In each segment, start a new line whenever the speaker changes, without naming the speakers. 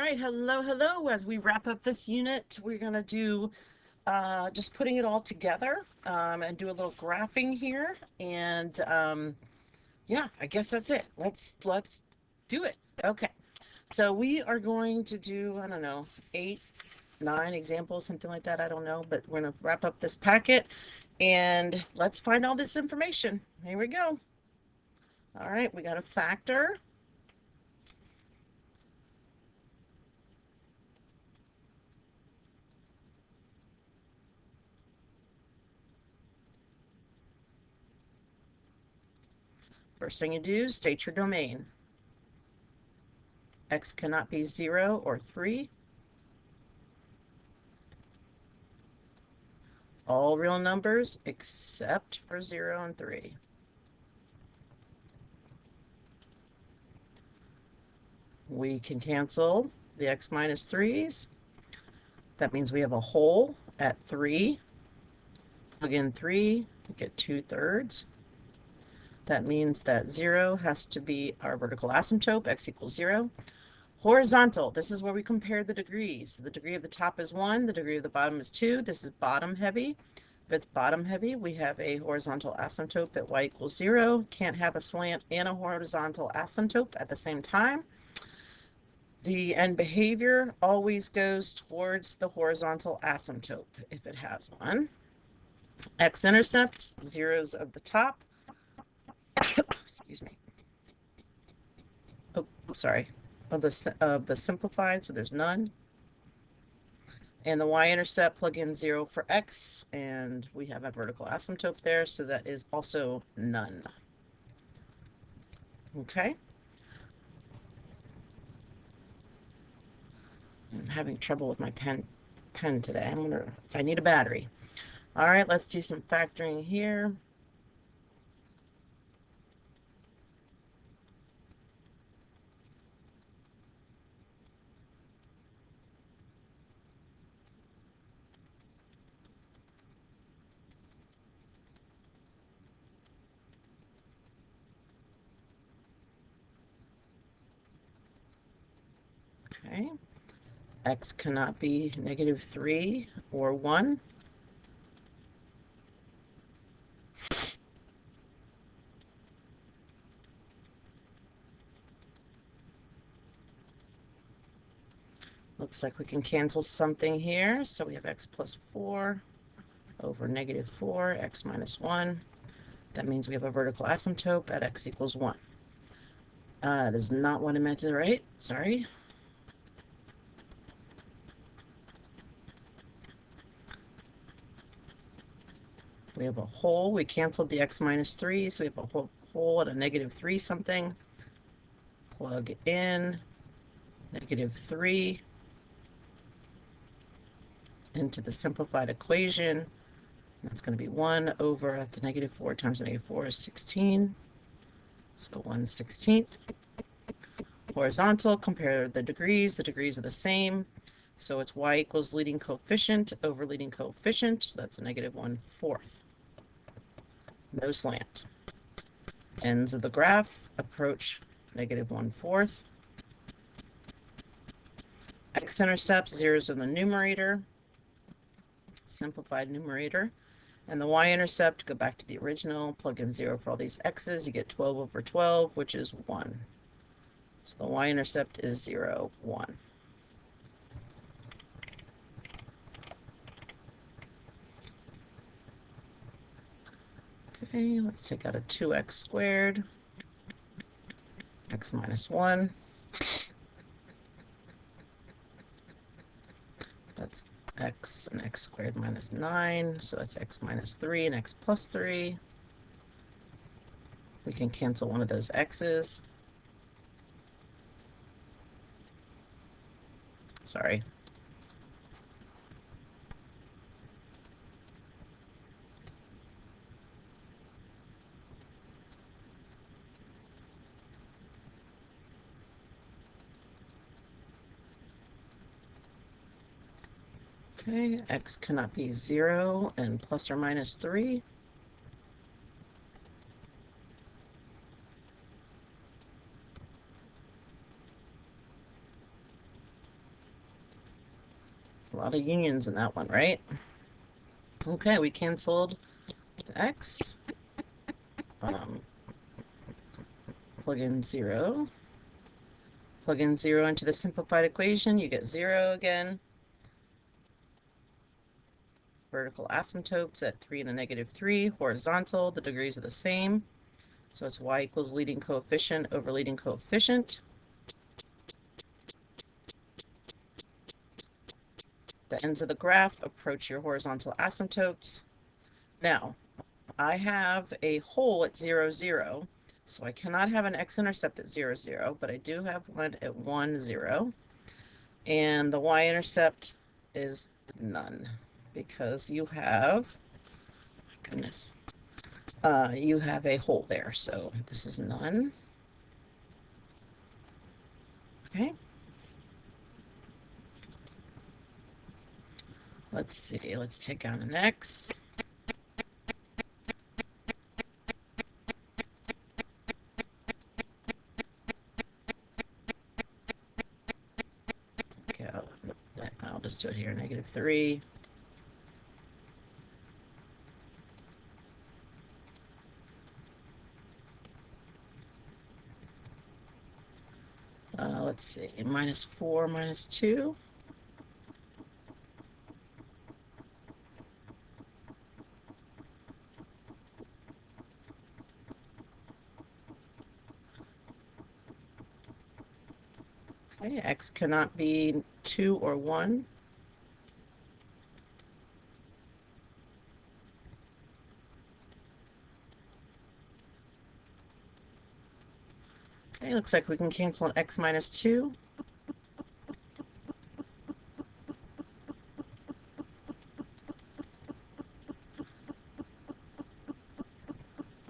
right, hello. As we wrap up this unit, we're going to do just putting it all together and do a little graphing here. And yeah, I guess that's it. Let's do it. Okay, so we are going to do, I don't know, 8, 9 examples, something like that. I don't know, but we're going to wrap up this packet and let's find all this information. Here we go. All right, we got a factor. First thing you do, state your domain. X cannot be 0 or 3. All real numbers except for 0 and 3. We can cancel the x minus 3's. That means we have a whole at 3. Plug in 3, we get 2/3. That means that 0 has to be our vertical asymptote, x equals 0. Horizontal, this is where we compare the degrees. The degree of the top is 1, the degree of the bottom is 2. This is bottom heavy. If it's bottom heavy, we have a horizontal asymptote at y equals 0. Can't have a slant and a horizontal asymptote at the same time. The end behavior always goes towards the horizontal asymptote if it has one. X-intercepts, zeros of the top. Excuse me. Oh, sorry. Of the simplified, so there's none. And the y-intercept, plug in 0 for x, and we have a vertical asymptote there, so that is also none. Okay. I'm having trouble with my pen today. I'm wondering if I need a battery. All right, let's do some factoring here. Okay. X cannot be -3 or 1. Looks like we can cancel something here. So we have x plus 4 over -4, x minus 1. That means we have a vertical asymptote at x equals 1. That is not what I meant to write. Sorry. We have a whole. We canceled the x minus 3, so we have a whole at a -3 something. Plug in -3 into the simplified equation. That's going to be 1 over, that's a -4 times -4 is 16. So 1/16. Horizontal, compare the degrees. The degrees are the same. So it's y equals leading coefficient over leading coefficient. So that's a -1/4. No slant. Ends of the graph approach -1/4. X-intercepts, zeros in the numerator. Simplified numerator. And the y-intercept, go back to the original, plug in 0 for all these x's, you get 12 over 12, which is 1. So the y-intercept is 0, 1. Okay, let's take out a 2x squared, x minus 1. That's x and x squared minus 9, so that's x minus 3 and x plus 3. We can cancel one of those x's. Sorry. Okay, x cannot be 0 and plus or minus 3. A lot of unions in that one, right? Okay, we canceled the x. Plug in 0. Plug in 0 into the simplified equation, you get 0 again. Vertical asymptotes at 3 and a negative 3. Horizontal, the degrees are the same. So it's y equals leading coefficient over leading coefficient. The ends of the graph approach your horizontal asymptotes. Now, I have a hole at 0, 0, so I cannot have an x-intercept at 0, 0, but I do have one at 1, 0. And the y-intercept is none, because you have, my goodness, you have a hole there, so this is none. Okay. Let's see, let's take out an x. Okay, I'll just do it here, negative 3. Let's see, minus 4, minus 2. Okay, x cannot be 2 or 1. Okay, looks like we can cancel an x minus 2.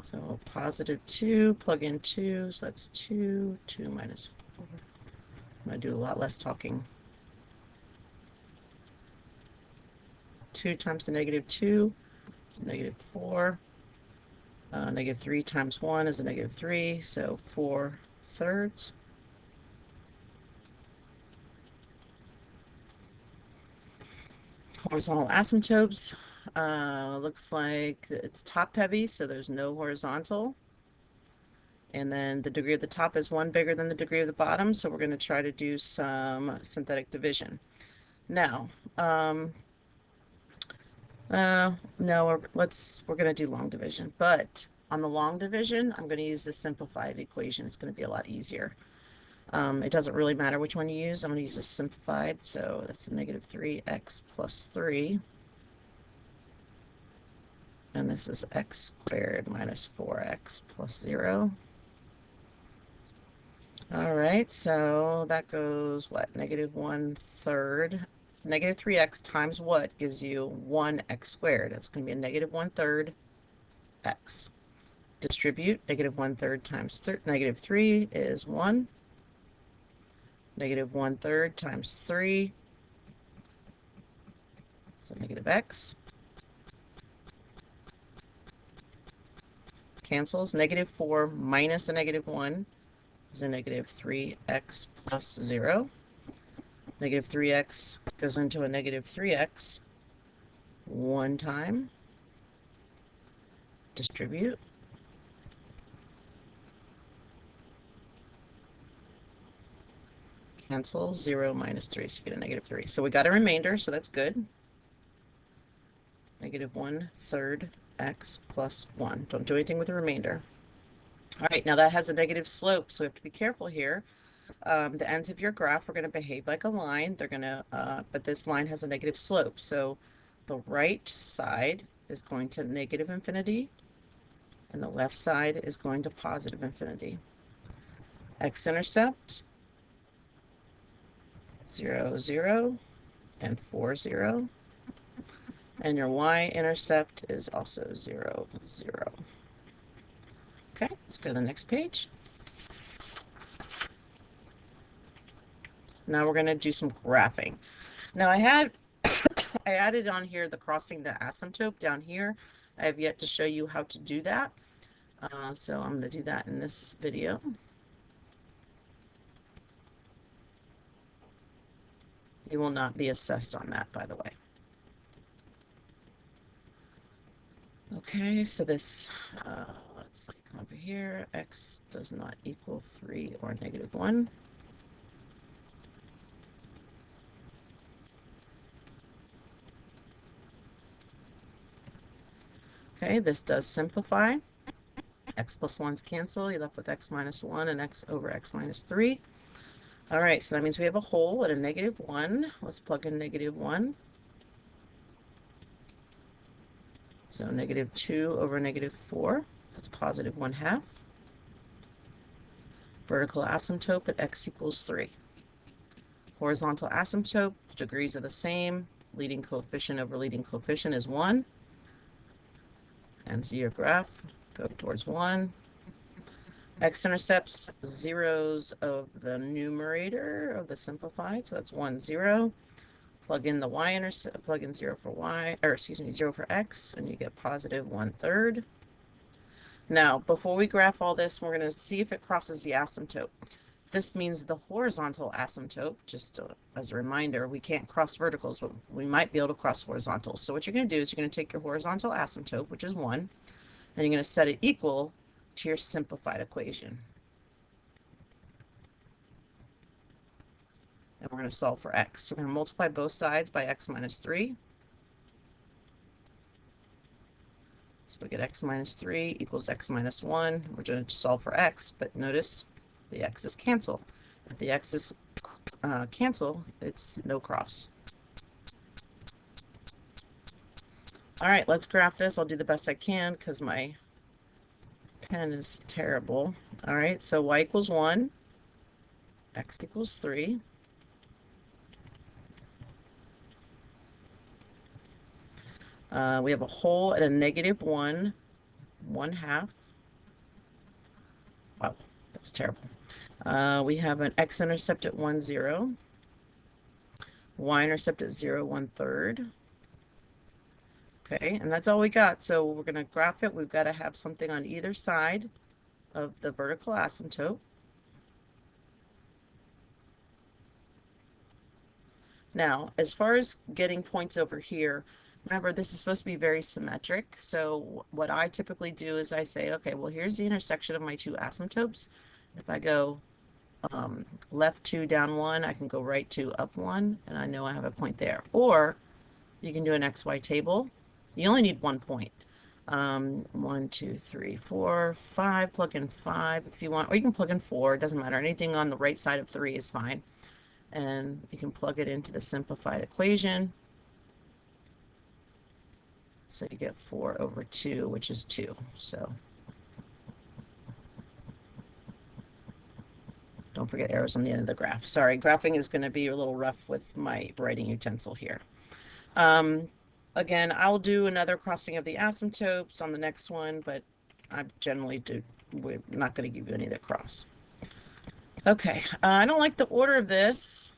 So positive 2, plug in 2, so that's 2, 2 minus 4. I'm going to do a lot less talking. 2 times the negative 2 is negative 4. Negative 3 times 1 is a negative 3, so 4 thirds. Horizontal asymptotes. Looks like it's top heavy, so there's no horizontal. And then the degree of the top is 1 bigger than the degree of the bottom, so we're going to try to do some synthetic division. Now, no, we're going to do long division, but on the long division, I'm going to use the simplified equation. It's going to be a lot easier. It doesn't really matter which one you use. I'm going to use a simplified, so that's a negative 3x plus 3. And this is x squared minus 4x plus 0. All right, so that goes, what, negative 1/3. Negative 3x times what gives you 1x squared. That's going to be a negative 1/3 x. Distribute, negative 1/3 times negative 3 is 1. Negative 1/3 times 3, so negative x. Cancels. Negative 4 minus a negative 1 is a negative 3x plus 0. Negative 3x goes into a negative 3x one time. Distribute. Cancel. 0 minus 3, so you get a negative 3. So we got a remainder, so that's good. Negative 1/3 x plus 1. Don't do anything with the remainder. All right, now that has a negative slope, so we have to be careful here. The ends of your graph are going to behave like a line. They're going to, but this line has a negative slope. So the right side is going to negative infinity, and the left side is going to positive infinity. X-intercept, 0, 0, and 4, 0. And your y-intercept is also 0, 0. Okay, let's go to the next page. Now we're going to do some graphing. Now I added on here the crossing the asymptote down here. I have yet to show you how to do that. So I'm going to do that in this video. You will not be assessed on that, by the way. Okay, so this, let's come over here. X does not equal 3 or -1. Okay, this does simplify. X plus 1's cancel. You're left with x minus 1 and x over x minus 3. All right, so that means we have a hole at a -1. Let's plug in -1. So -2 over -4. That's positive 1/2. Vertical asymptote at x equals 3. Horizontal asymptote, the degrees are the same. Leading coefficient over leading coefficient is 1. And so your graph, go towards 1. X-intercepts zeros of the numerator of the simplified, so that's 1, 0. Plug in the y-intercept, plug in 0 for y, or excuse me, 0 for x, and you get positive 1/3. Now, before we graph all this, we're going to see if it crosses the asymptote. This means the horizontal asymptote, just as a reminder, we can't cross verticals, but we might be able to cross horizontals. So what you're going to do is you're going to take your horizontal asymptote, which is 1, and you're going to set it equal to your simplified equation. And we're going to solve for x. So we're going to multiply both sides by x minus 3. So we get x minus 3 equals x minus 1. We're going to solve for x, but notice the x's cancel. If the x's cancel, it's no cross. All right, let's graph this. I'll do the best I can because my pen is terrible. All right, so y equals 1, x equals 3. We have a hole at a -1, 1/2. Wow, that was terrible. We have an x-intercept at 1, 0. Y-intercept at 0, 1/3. Okay, and that's all we got. So we're going to graph it. We've got to have something on either side of the vertical asymptote. Now, as far as getting points over here, remember this is supposed to be very symmetric. So what I typically do is I say, okay, well, here's the intersection of my two asymptotes. If I go left 2, down 1, I can go right 2, up 1, and I know I have a point there. Or you can do an XY table. You only need 1 point. 1, 2, 3, 4, 5. Plug in 5 if you want, or you can plug in 4. It doesn't matter. Anything on the right side of 3 is fine. And you can plug it into the simplified equation. So you get 4 over 2, which is 2. So don't forget arrows on the end of the graph. Sorry, graphing is going to be a little rough with my writing utensil here. Again, I'll do another crossing of the asymptotes on the next one, but I generally we're not going to give you any that cross. Okay, I don't like the order of this.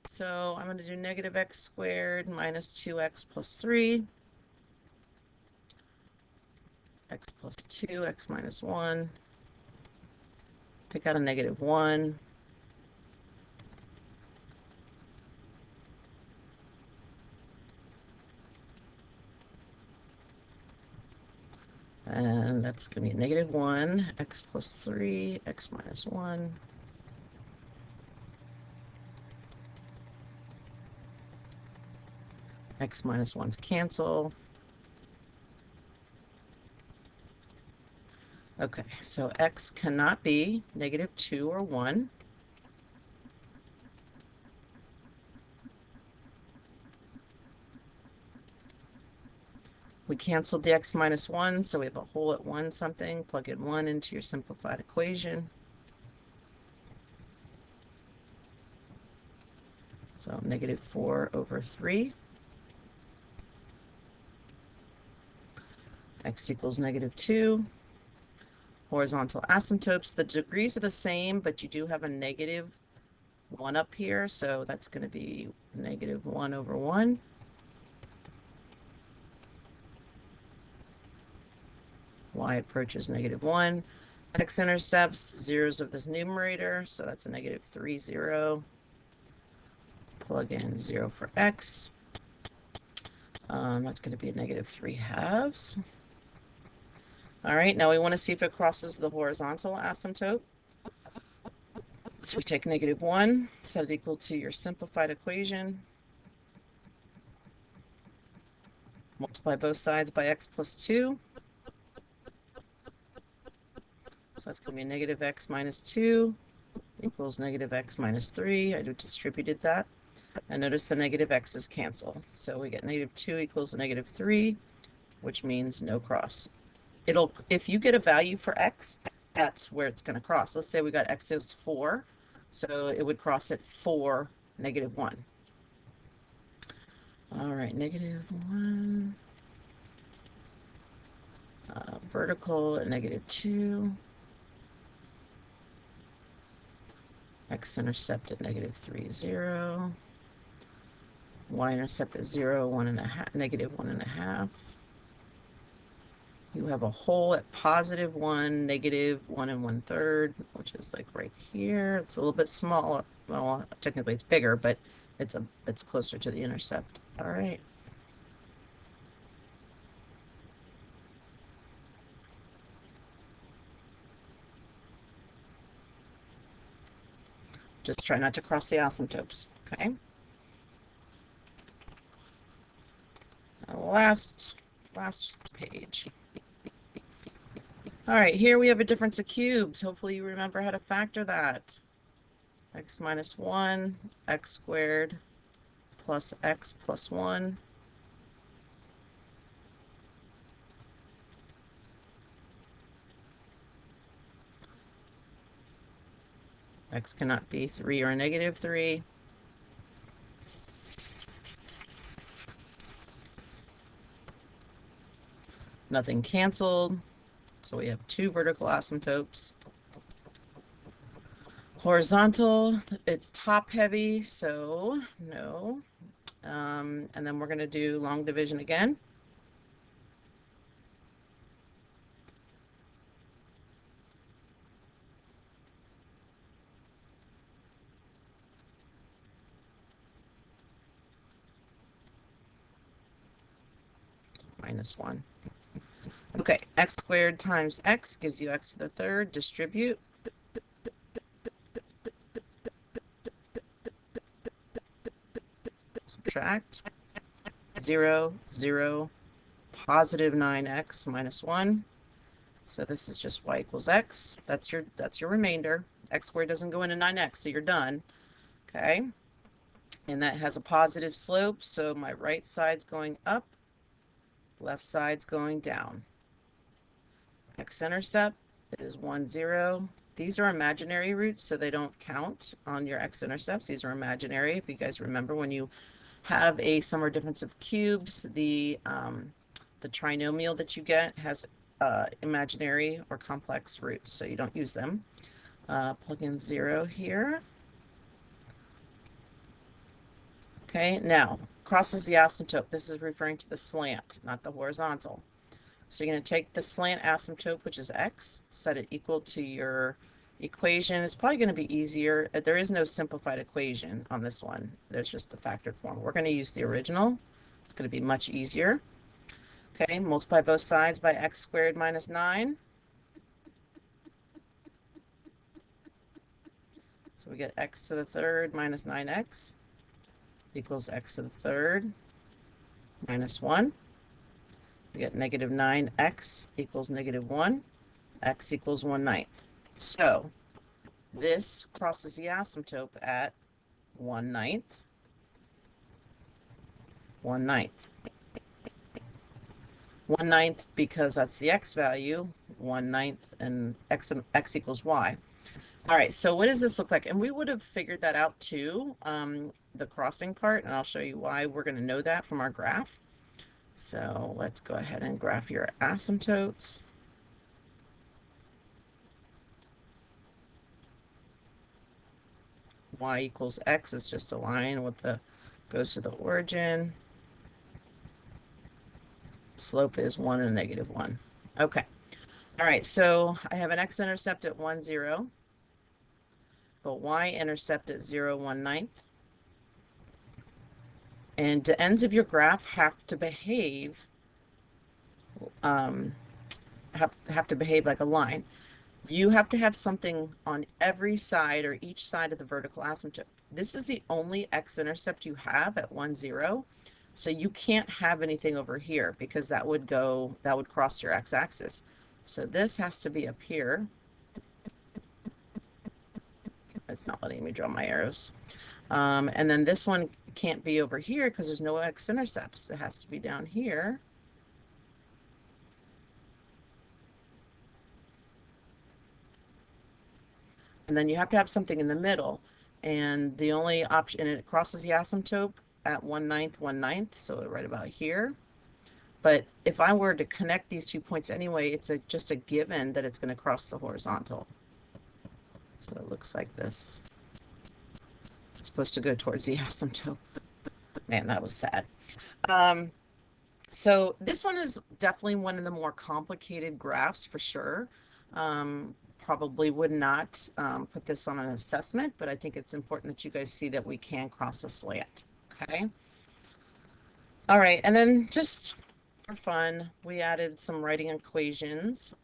So I'm going to do -x² minus 2x plus 3. X plus 2, x minus 1. Take out a -1. And that's going to be -1, x plus 3, x minus 1. X minus 1's cancel. Okay, so x cannot be -2 or 1. We canceled the x minus 1, so we have a hole at 1 something. Plug in 1 into your simplified equation. So -4 over 3. X equals -2. Horizontal asymptotes, the degrees are the same, but you do have a -1 up here, so that's going to be -1 over 1. Y approaches -1. X-intercepts zeros of this numerator, so that's a -3, 0. Plug in 0 for x. That's going to be a -3/2. All right, now we want to see if it crosses the horizontal asymptote. So we take -1, set it equal to your simplified equation. Multiply both sides by x plus 2. So that's going to be -x minus 2 equals -x minus 3. I just distributed that. And notice the negative x's cancel. So we get -2 equals -3, which means no cross. If you get a value for x, that's where it's going to cross. Let's say we got x is 4, so it would cross at 4, -1. All right, -1. Vertical at -2. X-intercept at -3, 0. Y-intercept at 0, -1.5. You have a hole at +1, -1 1/3, which is like right here. It's a little bit smaller. Well, technically it's bigger, but it's closer to the intercept. All right. Just try not to cross the asymptotes, okay? Last page. All right, here we have a difference of cubes. Hopefully you remember how to factor that. X minus 1, x squared plus x plus 1. X cannot be 3 or -3. Nothing canceled. So we have 2 vertical asymptotes. Horizontal, it's top heavy, so no. And then we're going to do long division again. -1. Okay, x squared times x gives you x to the third. Distribute. Subtract. 0, 0, +9x minus 1. So this is just y equals x. That's your remainder. X squared doesn't go into 9x, so you're done. Okay. And that has a positive slope, so my right side's going up, left side's going down. X-intercept is 1, 0. These are imaginary roots, so they don't count on your x-intercepts. These are imaginary. If you guys remember, when you have a sum or difference of cubes, the trinomial that you get has imaginary or complex roots, so you don't use them. Plug in 0 here. Okay, now crosses the asymptote. This is referring to the slant, not the horizontal. So you're going to take the slant asymptote, which is x, set it equal to your equation. It's probably going to be easier. There is no simplified equation on this one. There's just the factored form. We're going to use the original. It's going to be much easier. Okay, multiply both sides by x squared minus 9. So we get x to the third minus 9x equals x to the third minus 1. We get -9x equals -1. X equals 1/9. So this crosses the asymptote at 1/9. 1/9. 1/9 because that's the x value. 1/9 and x equals y. All right, so what does this look like? And we would have figured that out too, the crossing part, and I'll show you why we're going to know that from our graph. So let's go ahead and graph your asymptotes. Y equals x is just a line with the goes to the origin. Slope is 1 and -1. Okay. All right, so I have an x-intercept at 1, 0, but y-intercept at 0, 1/9. And the ends of your graph have to behave um, have to behave like a line. You have to have something on every side or each side of the vertical asymptote. This is the only x-intercept you have at 1, 0. So you can't have anything over here because that would cross your x-axis. So this has to be up here. It's not letting me draw my arrows. And then this one can't be over here because there's no x-intercepts. It has to be down here. And then you have to have something in the middle. And the only option, and it crosses the asymptote at 1/9, 1/9, so right about here. But if I were to connect these 2 points anyway, it's just a given that it's going to cross the horizontal. So it looks like this. It's supposed to go towards the asymptote. Man, that was sad. So this one is definitely one of the more complicated graphs for sure. Probably would not put this on an assessment, but I think it's important that you guys see that we can cross a slant. Okay. All right, and then just for fun, we added some writing equations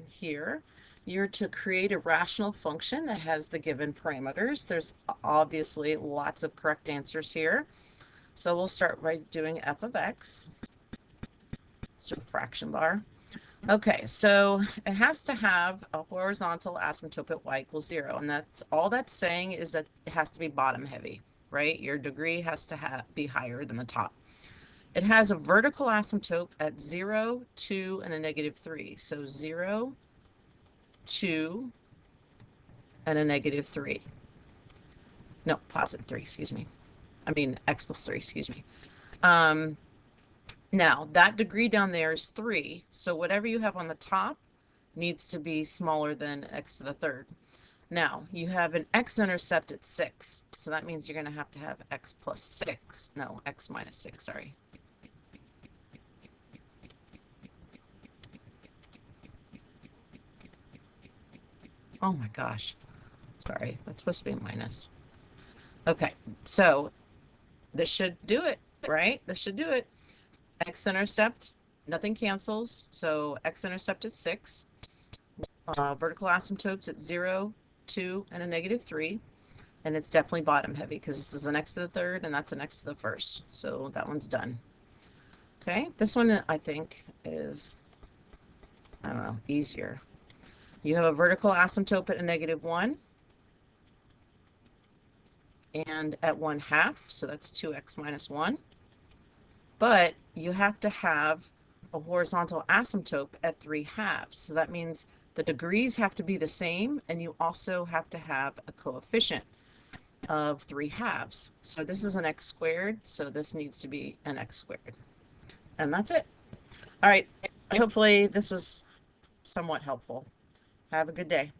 here. You're to create a rational function that has the given parameters. There's obviously lots of correct answers here. So we'll start by doing f of x. It's just a fraction bar. Okay, so it has to have a horizontal asymptote at y equals 0, and that's all that's saying is that it has to be bottom heavy, right? Your degree has to be higher than the top. It has a vertical asymptote at 0, 2, and a -3. So 0, 2, and a -3. No, +3, excuse me. I mean, x plus 3, excuse me. Now, that degree down there is 3, so whatever you have on the top needs to be smaller than x to the third. Now, you have an x-intercept at 6, so that means you're going to have x plus 6. No, x minus 6, sorry. Oh my gosh. Sorry, that's supposed to be a minus. Okay, so this should do it, right? This should do it. X-intercept, nothing cancels, so x-intercept is 6. Vertical asymptotes at 0, 2, and a -3. And it's definitely bottom heavy because this is an x to the third and that's an x to the first. So that one's done. Okay, this one I think is, I don't know, easier. You have a vertical asymptote at a -1 and at 1/2, so that's 2x minus 1. But you have to have a horizontal asymptote at 3/2. So that means the degrees have to be the same, and you also have to have a coefficient of 3/2. So this is an x squared, so this needs to be an x squared. And that's it. All right, hopefully this was somewhat helpful. Have a good day.